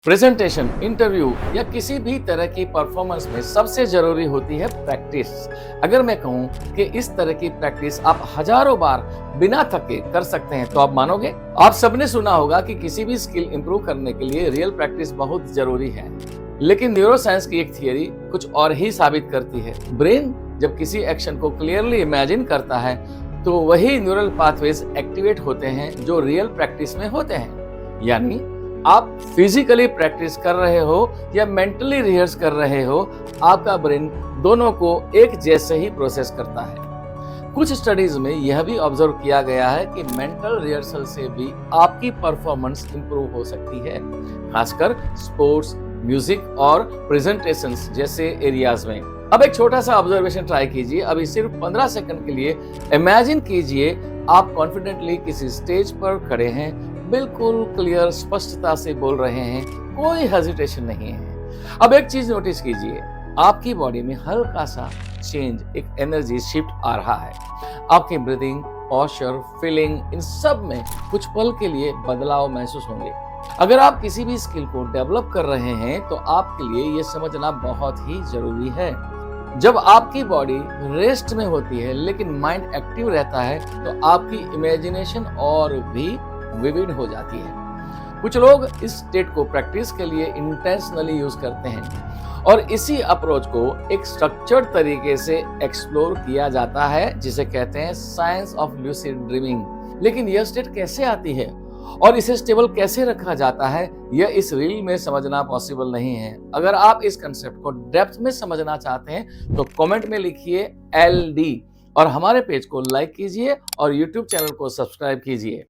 Presentation, interview या किसी भी तरह की परफॉर्मेंस में सबसे जरूरी होती है प्रैक्टिस। अगर मैं कहूं कि इस तरह की प्रैक्टिस आप हजारों बार बिना थके कर सकते हैं तो आप मानोगे? आप सबने सुना होगा कि किसी भी स्किल इंप्रूव करने के लिए रियल प्रैक्टिस बहुत जरूरी है, लेकिन न्यूरोसाइंस की एक थियरी कुछ और ही साबित करती है। ब्रेन जब किसी एक्शन को क्लियरली इमेजिन करता है तो वही न्यूरल पाथवेज एक्टिवेट होते हैं जो रियल प्रैक्टिस में होते हैं। यानी आप फिजिकली प्रैक्टिस कर रहे हो या मेंटली रिहर्स कर रहे हो, आपका ब्रेन दोनों को एक जैसे ही प्रोसेस करता है। कुछ स्टडीज में यह भी ऑब्जर्व किया गया है कि मेंटल रिहर्सल से भी आपकी परफॉर्मेंस इंप्रूव हो सकती है, खासकर स्पोर्ट्स, म्यूजिक और प्रेजेंटेशंस जैसे एरियाज में। अब एक छोटा सा ऑब्जर्वेशन ट्राई कीजिए। अभी सिर्फ 15 सेकंड के लिए इमेजिन कीजिए आप कॉन्फिडेंटली किसी स्टेज पर खड़े हैं, बिल्कुल क्लियर स्पष्टता से बोल रहे हैं, कोई हेजिटेशन नहीं है। अब एक चीज नोटिस कीजिए, आपकी बॉडी में हल्का सा चेंज, एक एनर्जी शिफ्ट आ रहा है। आपकी ब्रीदिंग, पोस्चर, फीलिंग, इन सब में कुछ पल के लिए बदलाव महसूस होंगे। अगर आप किसी भी स्किल को डेवलप कर रहे हैं तो आपके लिए ये समझना बहुत ही जरूरी है। जब आपकी बॉडी रेस्ट में होती है लेकिन माइंड एक्टिव रहता है तो आपकी इमेजिनेशन और भी विविड हो जाती है। कुछ लोग इस स्टेट को प्रैक्टिस के लिए इंटेंशनली यूज करते हैं और इसी अप्रोच को एक स्ट्रक्चर्ड तरीके से एक्सप्लोर किया जाता है, जिसे कहते हैं साइंस ऑफ ल्यूसिड ड्रीमिंग। लेकिन यह स्टेट कैसे आती है और इसे स्टेबल कैसे रखा जाता है, यह इस रील में समझना पॉसिबल नहीं है। अगर आप इस कंसेप्ट को डेप्थ में समझना चाहते हैं तो कमेंट में लिखिए LD और हमारे पेज को लाइक कीजिए और YouTube चैनल को सब्सक्राइब कीजिए।